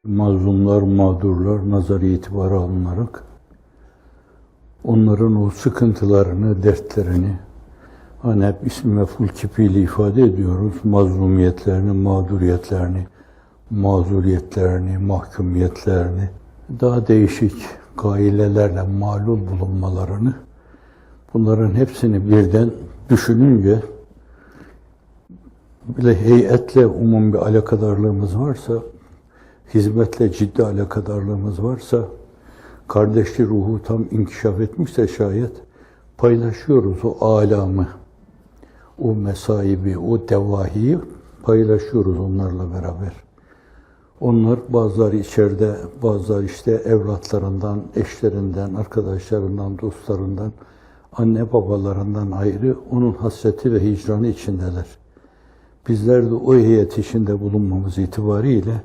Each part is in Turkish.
Mazlumlar, mağdurlar nazarı itibara alınarak onların o sıkıntılarını, dertlerini, hani hep ismi mef'ul kipiyle ifade ediyoruz, mazlumiyetlerini, mağduriyetlerini, mazuriyetlerini, mahkumiyetlerini, daha değişik gailelerle malul bulunmalarını, bunların hepsini birden düşününce, bile heyetle umum bir alakadarlığımız varsa, hizmetle ciddi alakadarlığımız varsa, kardeşli ruhu tam inkişaf etmişse şayet, paylaşıyoruz o alamı, o mesaibi, o devahiyi paylaşıyoruz onlarla beraber. Onlar bazıları içeride, bazıları işte evlatlarından, eşlerinden, arkadaşlarından, dostlarından, anne babalarından ayrı onun hasreti ve hicranı içindeler. Bizler de o heyet içinde bulunmamız itibariyle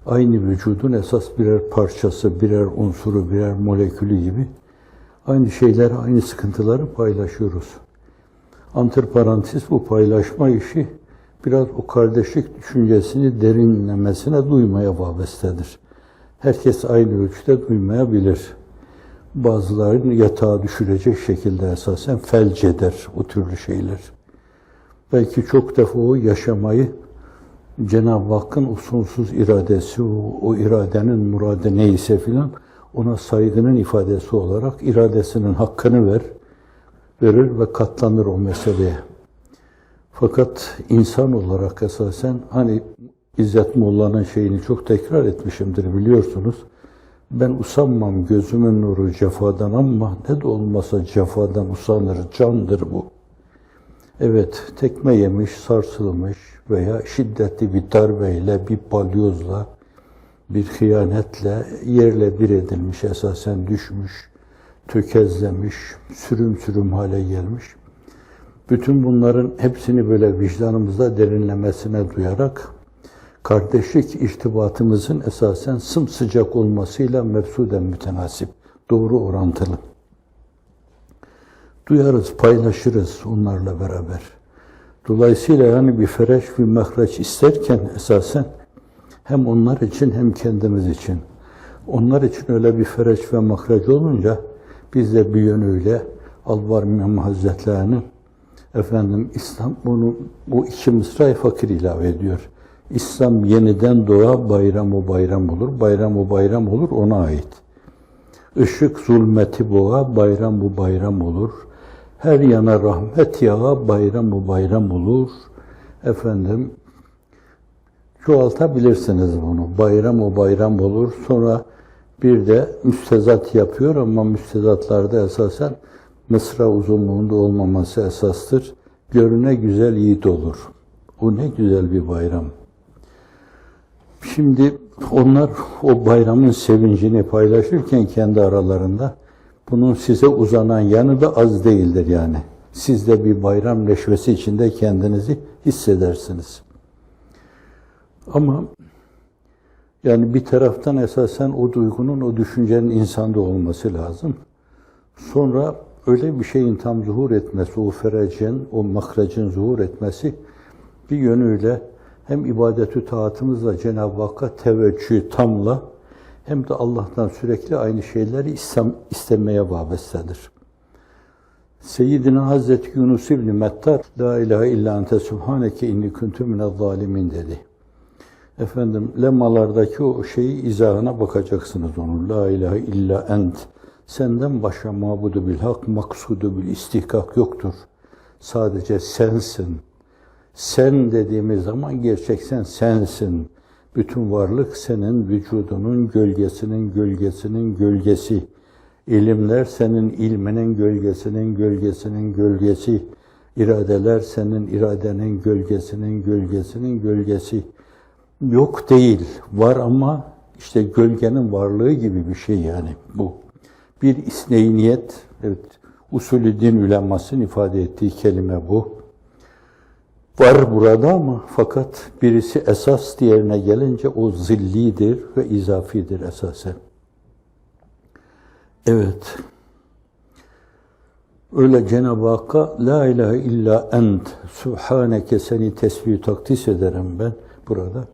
aynı vücudun esas birer parçası, birer unsuru, birer molekülü gibi aynı şeyleri, aynı sıkıntıları paylaşıyoruz. Antiparantez bu paylaşma işi biraz o kardeşlik düşüncesini derinlemesine duymaya vabestedir. Herkes aynı ölçüde duymayabilir. Bazılarını yatağa düşürecek şekilde esasen felç eder o türlü şeyler. Belki çok defa o yaşamayı Cenab-ı Hakk'ın o sonsuz iradesi, o iradenin muradı neyse filan, ona saygının ifadesi olarak iradesinin hakkını verir ve katlanır o meseleye. Fakat insan olarak esasen, hani İzzet Molla'nın şeyini çok tekrar etmişimdir biliyorsunuz. Ben usanmam gözümün nuru cefadan ama ne de olmasa cefadan usanır, candır bu. Evet, tekme yemiş, sarsılmış veya şiddetli bir darbeyle, bir balyozla, bir hıyanetle yerle bir edilmiş, esasen düşmüş, tökezlemiş, sürüm sürüm hale gelmiş. Bütün bunların hepsini böyle vicdanımızda derinlemesine duyarak, kardeşlik irtibatımızın esasen sımsıcak olmasıyla mefsuden mütenasip, doğru orantılı. Duyarız, paylaşırız onlarla beraber. Dolayısıyla yani bir fereç, bir mahreç isterken esasen hem onlar için hem kendimiz için. Onlar için öyle bir fereç ve mahreç olunca biz de bir yönüyle Alvar İmam Hazretleri'nin İslam bu iki mısra-i fakir ilave ediyor. İslam yeniden doğa, bayram o bayram olur. Bayram o bayram olur, ona ait. Işık zulmeti boğa, bayram bu bayram olur. Her yana rahmet yağa, bayram bu bayram olur. Çoğaltabilirsiniz bunu. Bayram o bayram olur. Sonra bir de müstezat yapıyor ama müstezatlarda esasen mısra uzunluğunda olmaması esastır. Görüne güzel yiğit olur. O ne güzel bir bayram. Şimdi onlar o bayramın sevincini paylaşırken kendi aralarında bunun size uzanan yanı da az değildir yani. Siz de bir bayram neşvesi içinde kendinizi hissedersiniz. Ama yani bir taraftan esasen o duygunun, o düşüncenin insanda olması lazım. Sonra öyle bir şeyin tam zuhur etmesi, o ferecin, o mahrecin zuhur etmesi bir yönüyle hem ibadet-ü taatımızla Cenab-ı Hakk'a teveccühü tamla hem de Allah'tan sürekli aynı şeyleri istemeye vabestedir. Seyyidina Hazreti Yunus İbn-i Mettar, La ilahe illa ente subhaneke inni kuntu minezzalimin dedi. Lemalardaki o şeyi izahına bakacaksınız onun. La ilahe illa ent. Senden başka mabudu bil hak, maksudu bil istihkak yoktur. Sadece sensin. Sen dediğimiz zaman gerçekten sensin. Bütün varlık senin vücudunun gölgesinin gölgesinin gölgesi. İlimler senin ilminin gölgesinin gölgesinin gölgesi. İradeler senin iradenin gölgesinin gölgesinin gölgesi. Yok değil, var ama işte gölgenin varlığı gibi bir şey yani bu. Bir isneyniyet, evet, usulü din ulemasının ifade ettiği kelime bu. Var burada ama fakat birisi esas diğerine gelince o zillidir ve izafidir esasen. Evet. Öyle Cenab-ı Hakk'a la ilahe illa ent, subhaneke, seni tesbih takdis ederim ben burada.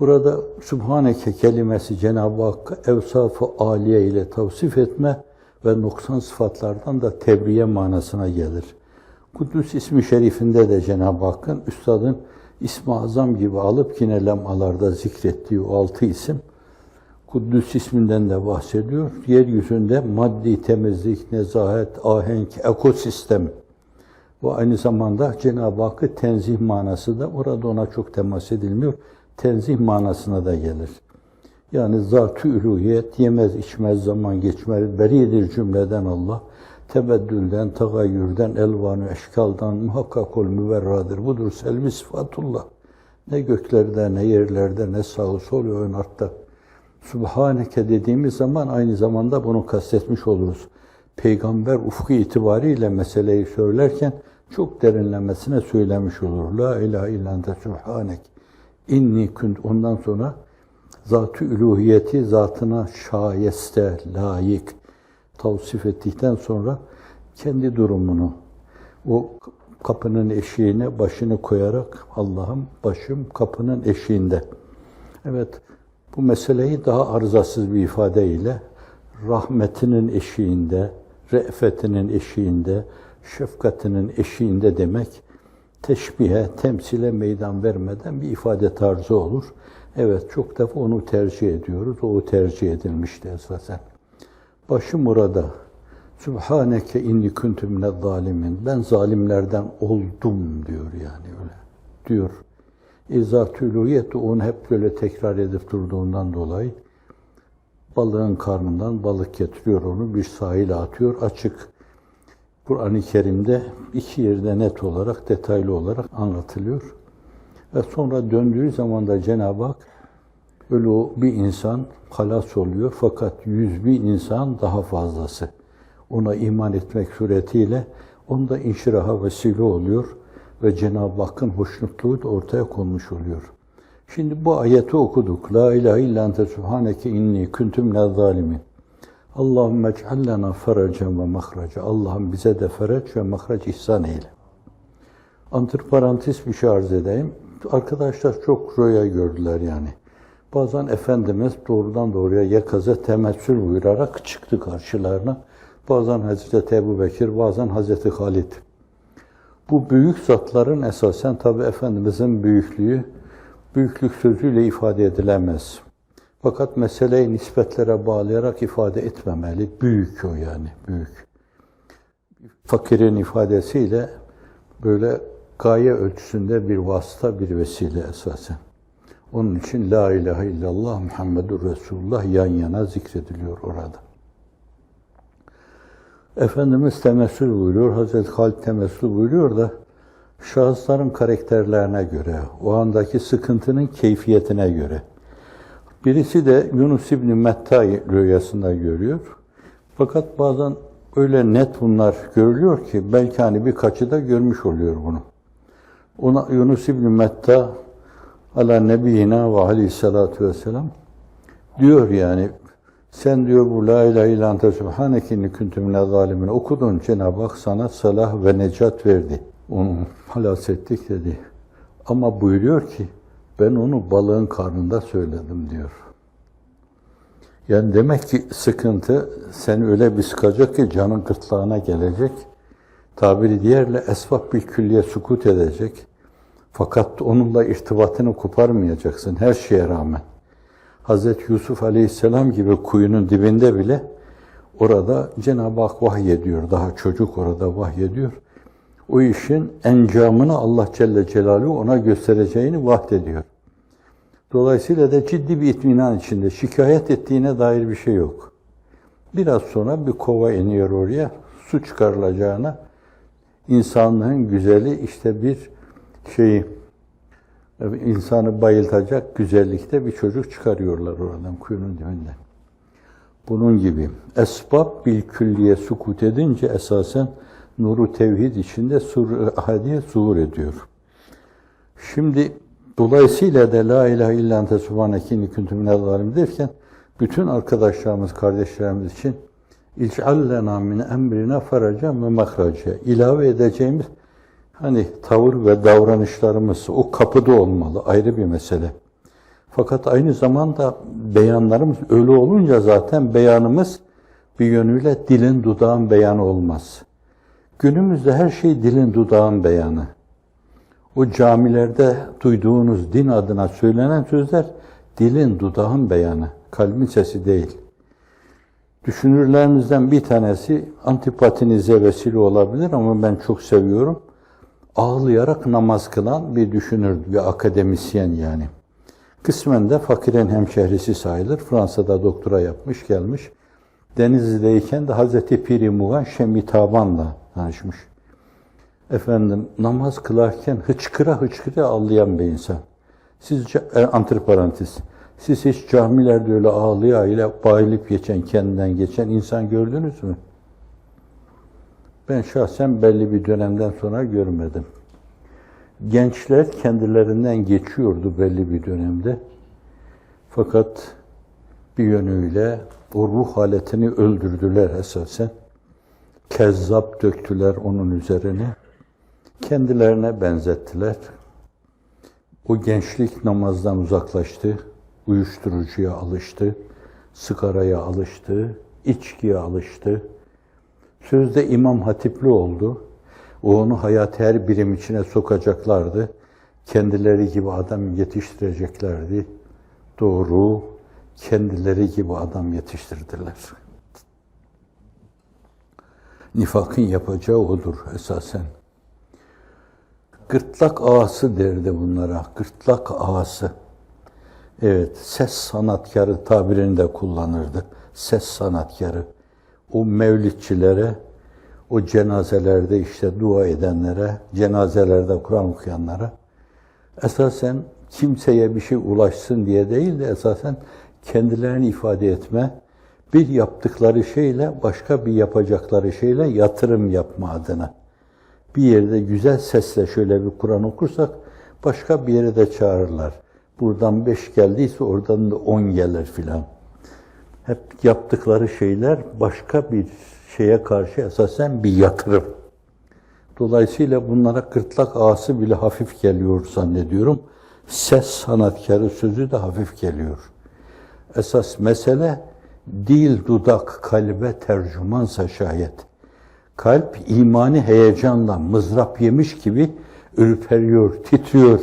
Burada subhaneke kelimesi Cenab-ı Hakk'a evsaf-ı âliye ile tavsif etme ve noksan sıfatlardan da tebriye manasına gelir. Kuddüs ismi şerifinde de Cenab-ı Hakk'ın Üstad'ın İsmi Azam gibi alıp yine lemalarda zikrettiği o 6 isim, Kuddüs isminden de bahsediyor. Yeryüzünde maddi temizlik, nezahet, ahenk, ekosistem ve aynı zamanda Cenab-ı Hakk'ı tenzih manası da orada ona çok temas edilmiyor. Tenzih manasına da gelir. Yani zat-ı üluhiyet, yemez içmez zaman geçmez, beridir cümleden Allah. Tebeddülden, tagayyürden, elvan-ı eşkaldan muhakkak ol müverradır. Budur selvi sıfatullah. Ne göklerde, ne yerlerde, ne sağı solu ön artta. Subhaneke dediğimiz zaman aynı zamanda bunu kastetmiş oluruz. Peygamber ufku itibariyle meseleyi söylerken çok derinlemesine söylemiş olur. La ilahe illa ente subhanek. İnni kunt. Ondan sonra zat-ı üluhiyeti zatına şayeste, layık tavsif ettikten sonra kendi durumunu, o kapının eşiğine başını koyarak Allah'ım başım kapının eşiğinde. Evet, bu meseleyi daha arızasız bir ifadeyle rahmetinin eşiğinde, re'fetinin eşiğinde, şefkatinin eşiğinde demek teşbihe, temsile meydan vermeden bir ifade tarzı olur. Evet, çok defa onu tercih ediyoruz. O tercih edilmişti esasen. Başım orada. Subhaneke inni kuntu minez zalimin. Ben zalimlerden oldum diyor yani öyle. Diyor. İzzat-ı uluhiyeti onu hep böyle tekrar edip durduğundan dolayı balığın karnından balık getiriyor onu bir sahile atıyor. Açık Kur'an-ı Kerim'de 2 yerde net olarak, detaylı olarak anlatılıyor. Ve sonra döndüğü zaman da Cenab-ı Hak öyle o bir insan halas oluyor fakat 100.000 insan daha fazlası ona iman etmek suretiyle onda inşiraha vesile oluyor ve Cenab-ı Hakk'ın hoşnutluğu da ortaya konmuş oluyor. Şimdi bu ayeti okuduk. La ilahe illa ente subhaneke inni kuntu minez zalimin. Allahümme ec'al lena ferecen ve mahraca. Allah'ım bize de fereç ve mahraç ihsan eyle. Antiparantez bir şey arz edeyim. Arkadaşlar çok rüya gördüler yani. Bazen Efendimiz doğrudan doğruya yekaza temessül buyurarak çıktı karşılarına. Bazen Hazreti Ebubekir, bazen Hazreti Halid. Bu büyük zatların esasen tabi Efendimizin büyüklüğü, büyüklük sözüyle ifade edilemez. Fakat meseleyi nispetlere bağlayarak ifade etmemeli. Büyük o yani, büyük. Fakirin ifadesiyle böyle gaye ölçüsünde bir vasıta, bir vesile esasen. Onun için La ilahe illallah Muhammedur Resulullah yan yana zikrediliyor orada. Efendimiz temessül buyuruyor, Hazreti Halid temessül buyuruyor da şahısların karakterlerine göre, o andaki sıkıntının keyfiyetine göre. Birisi de Yunus İbni Metta rüyasında görüyor. Fakat bazen öyle net bunlar görülüyor ki belki hani birkaçı da görmüş oluyor bunu. Ona Yunus İbni Metta ala nebiyina ve aleyhissalatu vesselam diyor yani sen diyor bu la ilahe illa ente subhaneke inni kuntu minez zalimin okudun, Cenab-ı Hak sana salah ve necat verdi. Onu halas ettik dedi. Ama buyuruyor ki ben onu balığın karnında söyledim diyor. Yani demek ki sıkıntı seni öyle bir sıkacak ki canın gırtlağına gelecek. Tabiri diğerle esbab bil külliye sukut edecek. Fakat onunla irtibatını koparmayacaksın her şeye rağmen. Hazreti Yusuf Aleyhisselam gibi kuyunun dibinde bile orada Cenab-ı Hak vahyediyor. Daha çocuk orada vahyediyor. O işin encamını Allah Celle Celaluhu ona göstereceğini vahdediyor. Dolayısıyla da ciddi bir itminan içinde şikayet ettiğine dair bir şey yok. Biraz sonra bir kova iniyor oraya, su çıkarılacağına insanlığın güzeli işte bir insanı bayıltacak güzellikte bir çocuk çıkarıyorlar oradan kuyunun dibinden. Bunun gibi esbab bil külliye sukut edince esasen nuru tevhid içinde sur-ı ahadiye zuhur ediyor. Şimdi dolayısıyla da la ilahe illa ente subhaneke inni kuntu minez zalimin derken bütün arkadaşlarımız, kardeşlerimiz için İc'al lena min emrina feracan ve mahraca. İlave edeceğimiz hani tavır ve davranışlarımız o kapıda olmalı. Ayrı bir mesele. Fakat aynı zamanda beyanlarımız öyle olunca zaten beyanımız bir yönüyle dilin dudağın beyanı olmaz. Günümüzde her şey dilin dudağın beyanı. O camilerde duyduğunuz din adına söylenen sözler dilin dudağın beyanı, kalbin sesi değil. Düşünürlerimizden bir tanesi antipatinize vesile olabilir ama ben çok seviyorum. Ağlayarak namaz kılan bir düşünür, bir akademisyen yani. Kısmen de fakirin hemşehrisi sayılır. Fransa'da doktora yapmış, gelmiş. Denizli'deyken de Hazreti Pir-i Muğan Şemitaban'la tanışmış. Efendim namaz kılarken hıçkıra hıçkıra ağlayan bir insan. Sizce, antiparantez, siz hiç camilerde öyle ağlaya bayılıp geçen, kendinden geçen insan gördünüz mü? Ben şahsen belli bir dönemden sonra görmedim. Gençler kendilerinden geçiyordu belli bir dönemde. Fakat bir yönüyle o ruh haletini öldürdüler esasen. Kezzap döktüler onun üzerine. Kendilerine benzettiler. O gençlik namazdan uzaklaştı. Uyuşturucuya alıştı. Sigaraya alıştı. İçkiye alıştı. Sözde İmam Hatipli oldu. O onu hayat her birim içine sokacaklardı. Kendileri gibi adam yetiştireceklerdi. Doğru, kendileri gibi adam yetiştirdiler. Nifakın yapacağı odur esasen. Gırtlak ağası derdi bunlara, gırtlak ağası. Evet, ses sanatkarı tabirini de kullanırdı. Ses sanatkarı. O mevlidçilere, o cenazelerde işte dua edenlere, cenazelerde Kur'an okuyanlara esasen kimseye bir şey ulaşsın diye değil de esasen kendilerini ifade etme, bir yaptıkları şeyle başka bir yapacakları şeyle yatırım yapma adına. Bir yerde güzel sesle şöyle bir Kur'an okursak başka bir yere de çağırırlar. Buradan 5 geldiyse oradan da 10 gelir filan. Hep yaptıkları şeyler başka bir şeye karşı esasen bir yatırım. Dolayısıyla bunlara gırtlak ağası bile hafif geliyor zannediyorum. Ses sanatkarı sözü de hafif geliyor. Esas mesele dil, dudak, kalbe tercümansa şayet. Kalp imani heyecanla mızrap yemiş gibi ürperiyor, titriyor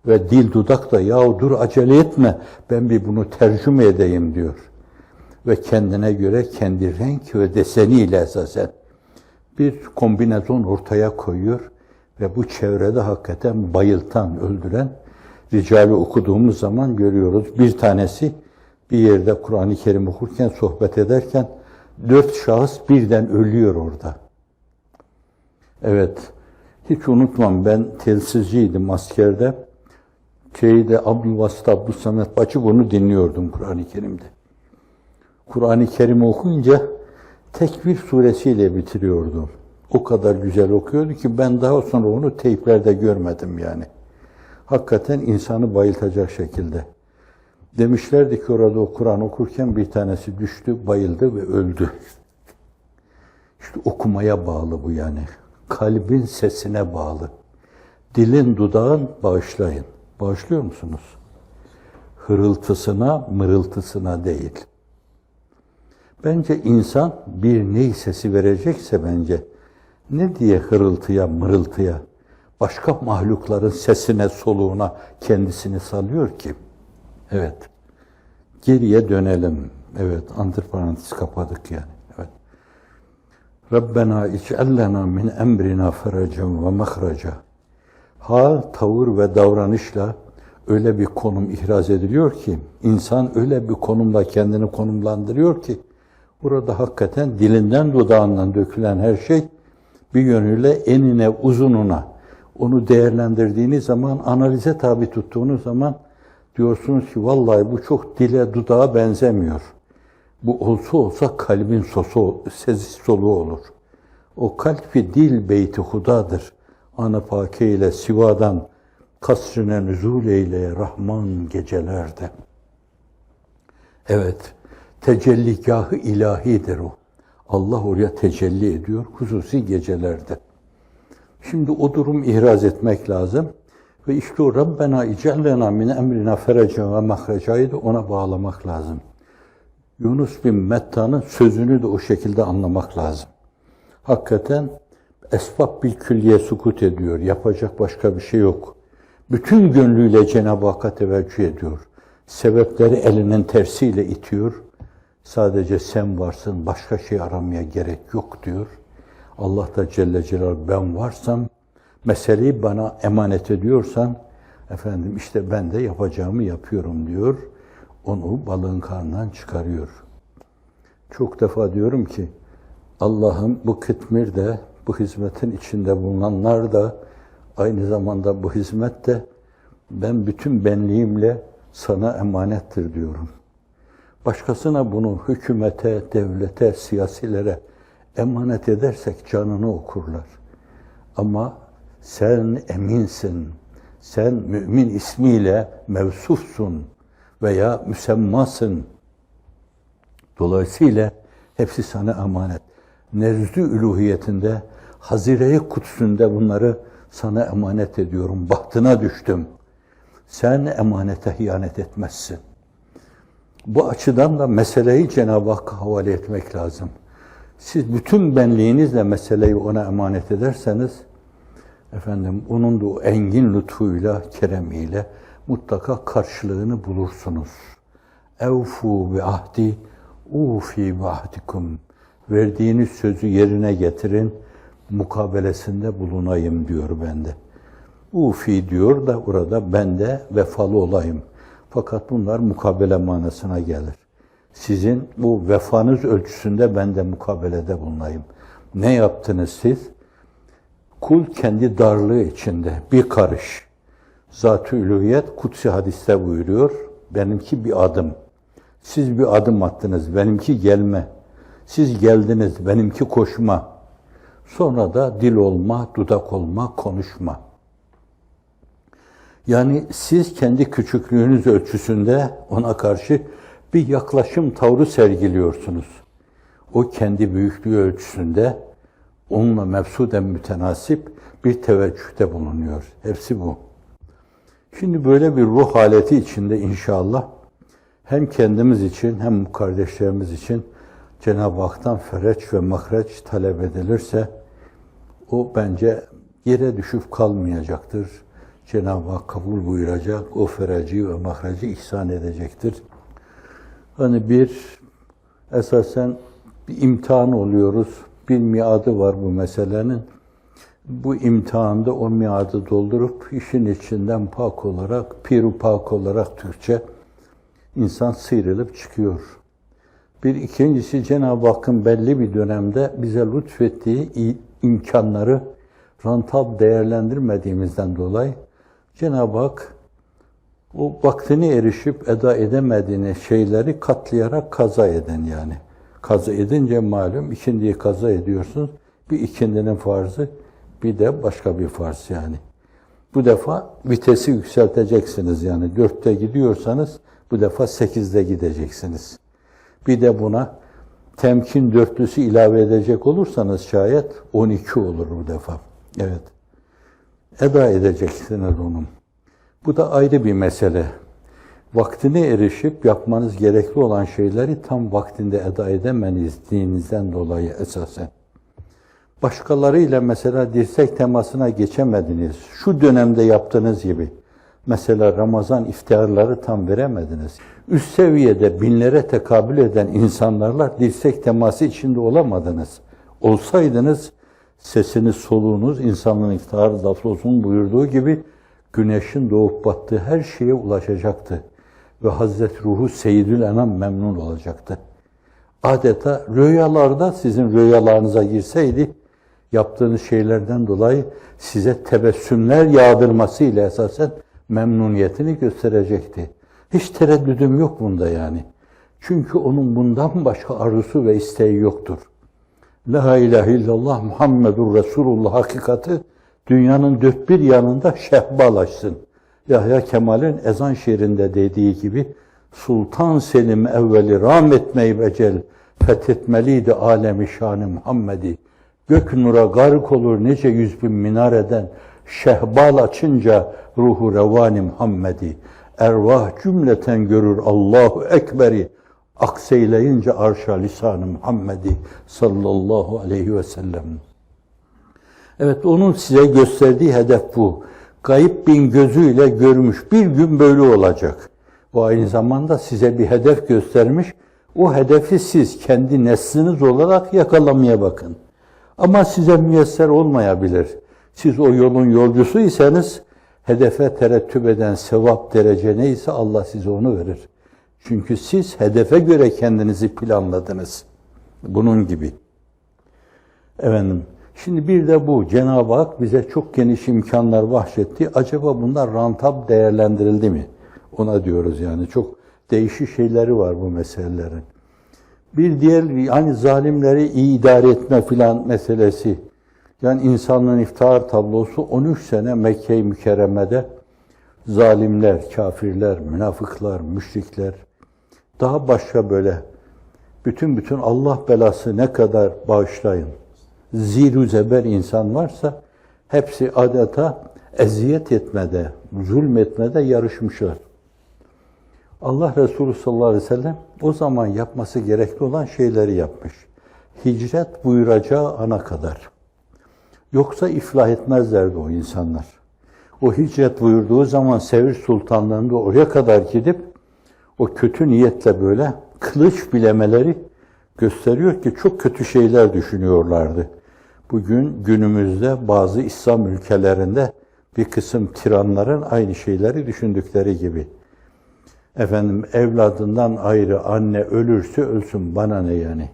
ve dil dudak da yahu dur acele etme ben bir bunu tercüme edeyim diyor. Ve kendine göre kendi renk ve deseniyle esasen bir kombinasyon ortaya koyuyor ve bu çevrede hakikaten bayıltan, öldüren ricali okuduğumuz zaman görüyoruz. Bir tanesi bir yerde Kur'an-ı Kerim okurken, sohbet ederken 4 şahıs birden ölüyor orada. Evet, hiç unutmam ben telsizciydim askerde. Abdülvasit Abdülsamet Baçı bunu dinliyordum Kur'an-ı Kerim'de. Kur'an-ı Kerim okuyunca Tekvir suresiyle bitiriyordu. O kadar güzel okuyordu ki ben daha sonra onu teyplerde görmedim yani. Hakikaten insanı bayıltacak şekilde. Demişlerdi ki orada o Kur'an okurken bir tanesi düştü, bayıldı ve öldü. İşte okumaya bağlı bu yani. Kalbin sesine bağlı. Dilin dudağın bağışlayın. Bağışlıyor musunuz? Hırıltısına, mırıltısına değil. Bence insan bir ney sesi verecekse bence ne diye hırıltıya, mırıltıya, başka mahlukların sesine, soluğuna kendisini salıyor ki? Evet. Geriye dönelim. Evet, antiparantez kapadık yani. Evet. Rabbena ic'allena min emrina feracen ve mahraca. Hal, tavır ve davranışla öyle bir konum ihraz ediliyor ki, insan öyle bir konumla kendini konumlandırıyor ki, burada hakikaten dilinden dudağından dökülen her şey bir yönüyle enine, uzununa, onu değerlendirdiğiniz zaman, analize tabi tuttuğunuz zaman diyorsunuz ki vallahi bu çok dile, dudağa benzemiyor. Bu olsa kalbin sesi soluğu olur. O kalp-i dil beyti hudadır. Ana pake ile sivadan kasrine nüzul eyle Rahman gecelerde. Evet, tecelligâh-ı ilahidir o. Allah oraya tecelli ediyor, hususi gecelerde. Şimdi o durum ihraz etmek lazım. Ve işte o Rabbena ic'allena min emrina ferecen ve mahrecayı da ona bağlamak lazım. Yunus bin Metta'nın sözünü de o şekilde anlamak lazım. Hakikaten esbab bil külliye sukut ediyor. Yapacak başka bir şey yok. Bütün gönlüyle Cenab-ı Hakk'a teveccüh ediyor. Sebepleri elinin tersiyle itiyor. Sadece sen varsın, başka şey aramaya gerek yok diyor. Allah da Celle Celaluhu ben varsam, meseleyi bana emanet ediyorsan, efendim işte ben de yapacağımı yapıyorum diyor. Onu balığın karnından çıkarıyor. Çok defa diyorum ki, Allah'ım bu kıtmirde, bu hizmetin içinde bulunanlar da, aynı zamanda bu hizmet de ben bütün benliğimle sana emanettir diyorum. Başkasına bunu hükümete, devlete, siyasilere emanet edersek canını okurlar. Ama sen eminsin, sen mümin ismiyle mevsufsun veya müsemmasın. Dolayısıyla hepsi sana emanet. Nezdü üluhiyetinde, hazire-i kutsünde bunları sana emanet ediyorum. Bahtına düştüm. Sen emanete hıyanet etmezsin. Bu açıdan da meseleyi Cenab-ı Hakk'a havale etmek lazım. Siz bütün benliğinizle meseleyi ona emanet ederseniz, efendim onun da o engin lütfuyla, keremiyle mutlaka karşılığını bulursunuz. Evfu bi ahdi, ufi bi ahdikum. Verdiğiniz sözü yerine getirin, mukabelesinde bulunayım diyor bende. Ufi diyor da orada ben de vefalı olayım. Fakat bunlar mukabele manasına gelir. Sizin bu vefanız ölçüsünde ben de mukabelede bulunayım. Ne yaptınız siz? Kul kendi darlığı içinde bir karış. Zat-ı ülûhiyet kutsi hadiste buyuruyor. Benimki bir adım. Siz bir adım attınız. Benimki gelme. Siz geldiniz. Benimki koşma. Sonra da dil olma, dudak olma, konuşma. Yani siz kendi küçüklüğünüz ölçüsünde ona karşı bir yaklaşım tavrı sergiliyorsunuz. O kendi büyüklüğü ölçüsünde onunla mefsuden mütenasip bir teveccühte bulunuyor. Hepsi bu. Şimdi böyle bir ruh haleti içinde inşallah hem kendimiz için hem kardeşlerimiz için Cenab-ı Hak'tan fereç ve mahreç talep edilirse o bence yere düşüp kalmayacaktır. Cenab-ı Hak kabul buyuracak, o fereci ve mahreci ihsan edecektir. Hani esasen bir imtihan oluyoruz, bir miadı var bu meselenin. Bu imtihanda o miadı doldurup işin içinden pak olarak, piru pak olarak Türkçe insan sıyrılıp çıkıyor. Bir ikincisi Cenab-ı Hakk'ın belli bir dönemde bize lütfettiği imkanları rantab değerlendirmediğimizden dolayı Cenab-ı Hak o vaktini erişip eda edemediğiniz şeyleri katlayarak kaza eden yani. Kaza edince malum ikindiyi kaza ediyorsunuz. Bir ikindinin farzı, bir de başka bir farz yani. Bu defa vitesi yükselteceksiniz yani. 4'te gidiyorsanız bu defa 8'de gideceksiniz. Bir de buna temkin dörtlüsü ilave edecek olursanız şayet 12 olur bu defa. Evet. Eda edeceksiniz onun. Bu da ayrı bir mesele. Vaktine erişip yapmanız gerekli olan şeyleri tam vaktinde eda edemediğinizden dolayı esasen. Başkalarıyla mesela dirsek temasına geçemediniz. Şu dönemde yaptığınız gibi. Mesela Ramazan iftarları tam veremediniz. Üst seviyede binlere tekabül eden insanlarla dirsek teması içinde olamadınız. Olsaydınız sesiniz, soluğunuz insanlığın iftiharı Daflos'un buyurduğu gibi güneşin doğup battığı her şeye ulaşacaktı. Ve Hazreti Ruhu Seyyidül Enam memnun olacaktı. Adeta rüyalarda sizin rüyalarınıza girseydi, yaptığınız şeylerden dolayı size tebessümler yağdırmasıyla esasen memnuniyetini gösterecekti. Hiç tereddüdüm yok bunda yani. Çünkü onun bundan başka arzusu ve isteği yoktur. La ilahe illallah Muhammedur Resulullah hakikati dünyanın dört bir yanında şehbalaşsın. Yahya Kemal'in ezan şiirinde dediği gibi Sultan Selim evveli rahmetmeyi becel fethetmeliydi alemi şan-ı Muhammed'i. Gök nura gark olur nice 100.000 minareden, şehbal açınca ruhu revan-ı Muhammed'i. Ervah cümleten görür Allahu Ekber'i, akseyleyince arşa lisan-ı Muhammed'i sallallahu aleyhi ve sellem. Evet, onun size gösterdiği hedef bu. Gayb bin gözüyle görmüş. Bir gün böyle olacak. Bu aynı zamanda size bir hedef göstermiş. O hedefi siz kendi nesliniz olarak yakalamaya bakın. Ama size müyesser olmayabilir. Siz o yolun yolcusuysanız, hedefe terettüp eden sevap derece neyse Allah size onu verir. Çünkü siz hedefe göre kendinizi planladınız. Bunun gibi. Efendim, şimdi bir de bu. Cenab-ı Hak bize çok geniş imkanlar bahşetti. Acaba bunlar rantab değerlendirildi mi? Ona diyoruz yani. Çok değişik şeyleri var bu meselelerin. Bir diğer, yani zalimleri iyi idare etme filan meselesi. Yani insanlığın iftihar tablosu 13 sene Mekke-i Mükerreme'de zalimler, kafirler, münafıklar, müşrikler, daha başka böyle bütün Allah belası ne kadar bağışlayın. Zîru zeber insan varsa hepsi adeta eziyet etmede, zulmetmede yarışmışlar. Allah Resulü sallallahu aleyhi ve sellem o zaman yapması gerekli olan şeyleri yapmış. Hicret buyuracağı ana kadar. Yoksa iflah etmezlerdi o insanlar. O hicret buyurduğu zaman Sevr Sultanlığı'nda oraya kadar gidip o kötü niyetle böyle kılıç bilemeleri gösteriyor ki çok kötü şeyler düşünüyorlardı. Bugün günümüzde bazı İslam ülkelerinde bir kısım tiranların aynı şeyleri düşündükleri gibi. Efendim, evladından ayrı anne ölürse ölsün, bana ne yani?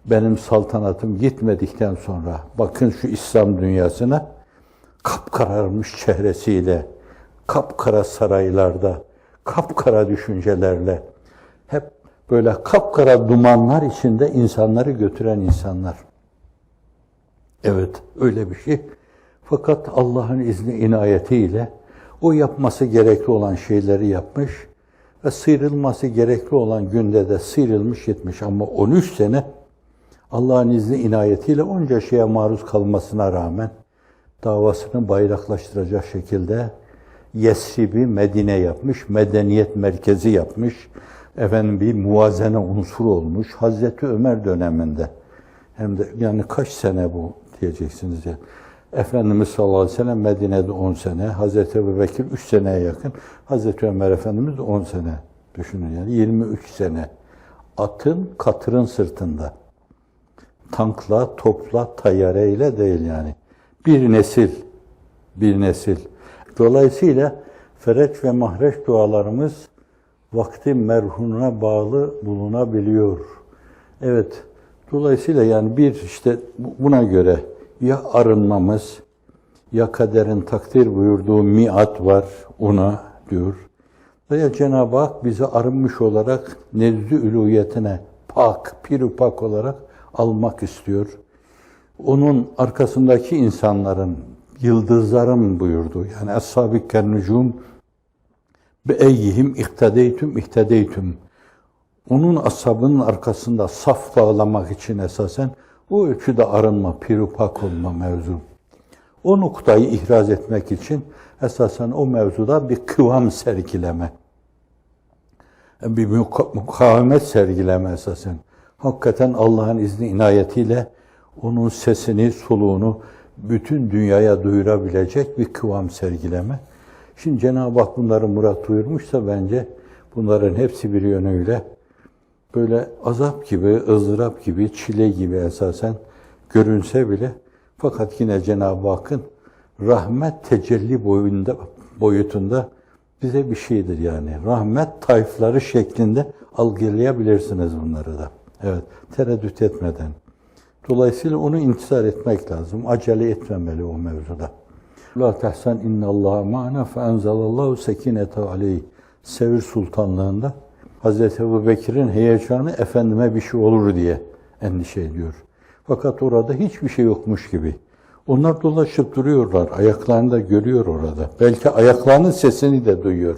Benim saltanatım gitmedikten sonra bakın şu İslam dünyasına, kapkararmış çehresiyle, kapkara saraylarda, kapkara düşüncelerle, hep böyle kapkara dumanlar içinde insanları götüren insanlar. Evet, öyle bir şey. Fakat Allah'ın izni inayetiyle o yapması gerekli olan şeyleri yapmış ve sıyrılması gerekli olan günde de sıyrılmış gitmiş. Ama 13 sene Allah'ın izni inayetiyle onca şeye maruz kalmasına rağmen davasını bayraklaştıracak şekilde Yesrib'i Medine yapmış, medeniyet merkezi yapmış, efendim bir muvazene unsuru olmuş Hazreti Ömer döneminde. Hem de yani kaç sene bu diyeceksiniz ya. Efendimiz sallallahu aleyhi ve sellem Medine'de 10 sene, Hazreti Ebubekir 3 seneye yakın, Hazreti Ömer Efendimiz 10 sene. Düşünün yani 23 sene. Atın, katırın sırtında. Tankla, topla, tayyareyle değil yani. Bir nesil, bir nesil. Dolayısıyla fereç ve mahreç dualarımız vakti merhununa bağlı bulunabiliyor. Evet, dolayısıyla yani bir işte buna göre ya arınmamız, ya kaderin takdir buyurduğu miat var, ona diyor. Veya Cenab-ı Hak bizi arınmış olarak nezdü ülûhiyetine pak, pir-i-pak olarak almak istiyor. Onun arkasındaki insanların, yıldızların buyurduğu, yani Es-Sâbik ken-nücûm be-eyyihim ihtedeytüm. Onun ashabının arkasında saf bağlamak için esasen o ölçüde arınma, pir-i-pak olma mevzu. O noktayı ihraz etmek için esasen o mevzuda bir kıvam sergileme, bir mukavemet sergileme esasen. Hakikaten Allah'ın izni inayetiyle onun sesini, soluğunu bütün dünyaya duyurabilecek bir kıvam sergileme. Şimdi Cenab-ı Hak bunları murat buyurmuşsa bence bunların hepsi bir yönüyle böyle azap gibi, ızdırap gibi, çile gibi esasen görünse bile fakat yine Cenab-ı Hakk'ın rahmet tecelli boyutunda bize bir şeydir yani. Rahmet tayfları şeklinde algılayabilirsiniz bunları da. Evet, tereddüt etmeden. Dolayısıyla onu intisar etmek lazım. Acele etmemeli o mevzuda. La tehsen innallaha ma'ana fe enzelallahu sekinete aleyh. Sevr Sultanlığında Hazreti Ebubekir'in heyecanı efendime bir şey olur diye endişe ediyor. Fakat orada hiçbir şey yokmuş gibi. Onlar dolaşıp duruyorlar. Ayaklarını da görüyor orada. Belki ayaklarının sesini de duyuyor.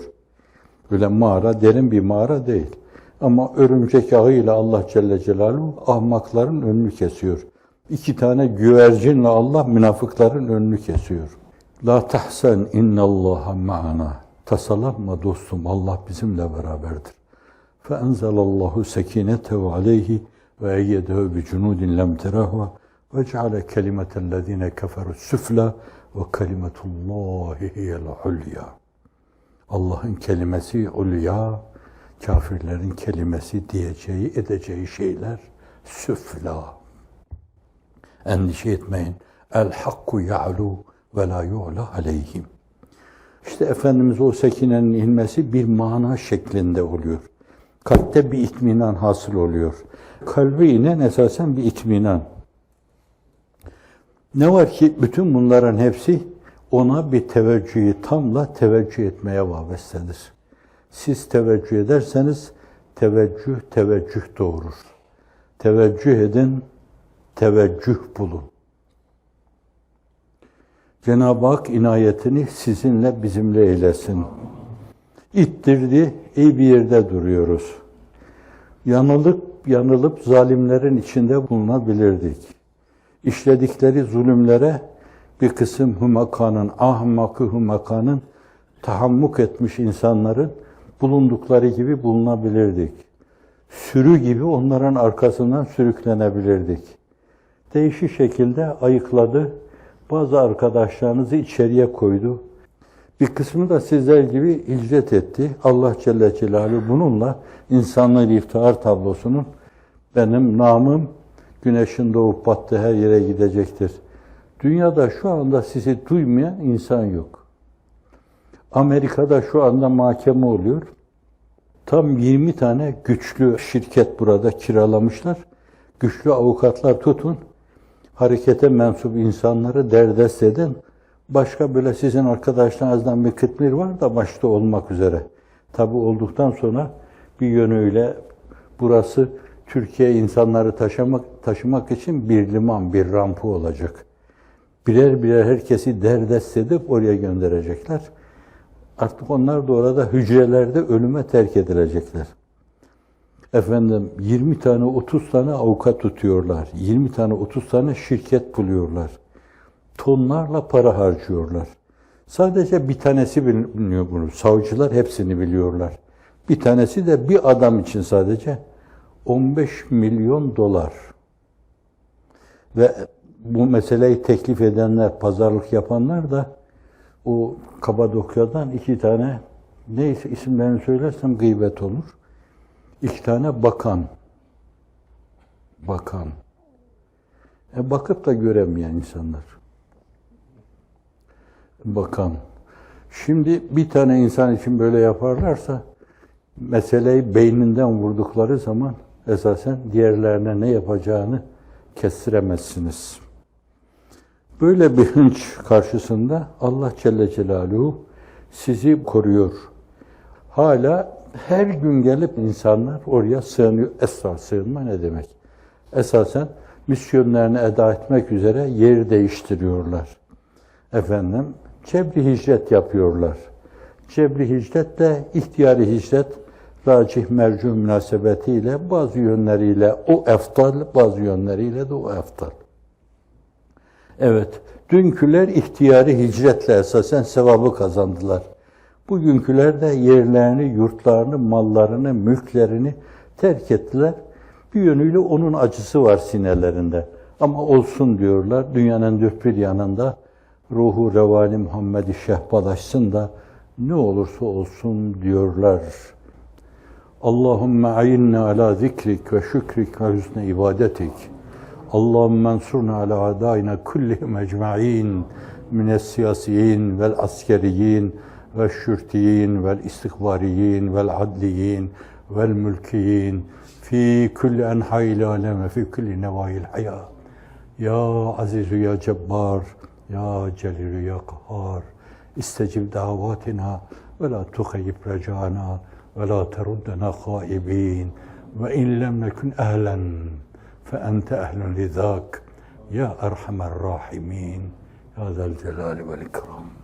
Böyle mağara, derin bir mağara değil. Ama örümcek ağıyla Allah Celle Celaluhu ahmakların önünü kesiyor. 2 tane güvercinle Allah münafıkların önünü kesiyor. La tahsen innallaha ma'ana. Tasalanma dostum, Allah bizimle beraberdir. Fe enzelallahu sekinetehu aleyhi ve eyyedehu bi cunudin lem terahva ve ceale kelimetellezine keferu süfla ve kelimetullahi hiyel ulya. Allah'ın kelimesi ulya, kafirlerin kelimesi diyeceği, edeceği şeyler süfla. Endişe etmeyin. El hakku ya'lu ve la yu'la aleyhim. İşte Efendimiz o sekinenin inmesi bir mana şeklinde oluyor. Kalpte bir itminan hasıl oluyor. Kalbe inen esasen bir itminan. Ne var ki bütün bunların hepsi ona bir teveccühü tamla teveccüh etmeye vabestedir. Siz teveccüh ederseniz teveccüh doğurur. Teveccüh edin, teveccüh bulun. Cenab-ı Hak inayetini sizinle bizimle eylesin. İttirdi, iyi bir yerde duruyoruz. Yanılıp zalimlerin içinde bulunabilirdik. İşledikleri zulümlere bir kısım ahmakı tahammuk etmiş insanların bulundukları gibi bulunabilirdik. Sürü gibi onların arkasından sürüklenebilirdik. Değişik şekilde ayıkladı. Bazı arkadaşlarınızı içeriye koydu. Bir kısmı da sizler gibi hicret etti. Allah Celle Celaluhu bununla insanlığın iftihar tablosunun benim namım güneşin doğup battığı her yere gidecektir. Dünyada şu anda sizi duymayan insan yok. Amerika'da şu anda mahkeme oluyor. Tam 20 tane güçlü şirket burada kiralamışlar. Güçlü avukatlar tutun. Harekete mensup insanları derdest edin. Başka böyle sizin arkadaşlarınızdan bir kıtmir var da başta olmak üzere. Tabi olduktan sonra bir yönüyle burası Türkiye insanları taşımak için bir liman, bir rampı olacak. Birer birer herkesi derdest edip oraya gönderecekler. Artık onlar da orada hücrelerde ölüme terk edilecekler. 20 tane 30 tane avukat tutuyorlar. 20 tane 30 tane şirket buluyorlar. Tonlarla para harcıyorlar. Sadece bir tanesi bilmiyor bunu. Savcılar hepsini biliyorlar. Bir tanesi de bir adam için sadece 15 milyon dolar. Ve bu meseleyi teklif edenler, pazarlık yapanlar da o Kapadokya'dan 2 tane, neyse isimlerini söylersem gıybet olur. 2 tane bakan. Bakıp da göremeyen insanlar. Bakan. Şimdi bir tane insan için böyle yaparlarsa, meseleyi beyninden vurdukları zaman esasen diğerlerine ne yapacağını kestiremezsiniz. Böyle bir hınç karşısında Allah Celle Celaluhu sizi koruyor. Hala her gün gelip insanlar oraya sığınıyor. Sığınma ne demek? Esasen misyonlarını eda etmek üzere yer değiştiriyorlar. Cebri hicret yapıyorlar. Cebri hicret de ihtiyari hicret, racih mercu münasebetiyle bazı yönleriyle o eftal, bazı yönleriyle de o eftal. Evet, dünküler ihtiyari hicretle esasen sevabı kazandılar. Bugünküler de yerlerini, yurtlarını, mallarını, mülklerini terk ettiler. Bir yönüyle onun acısı var sinelerinde. Ama olsun diyorlar, dünyanın dört bir yanında ruhu revani Muhammed-i şehbalaşsın da ne olursa olsun diyorlar. Allahümme ayinna ala zikrik ve şükrik ve hüsne ibadetik. Allahümme ensurna ala adayna kullihim ecma'in mines siyasiyin vel askeriyin ve şürtiyin vel istikbariyin vel adliyin vel mülkiyin fi kulli enha'il alem ve fi kulli neva'il hayat. Ya Azizu ya Cebbar, ya Celil ya Kahhar, istecib davatina ve la tuhayyib recana ve la teruddena haibin ve in lem nekun ehlen fe ente ehlun lidhak ya erhamer rahimin ya zel celali vel ikram.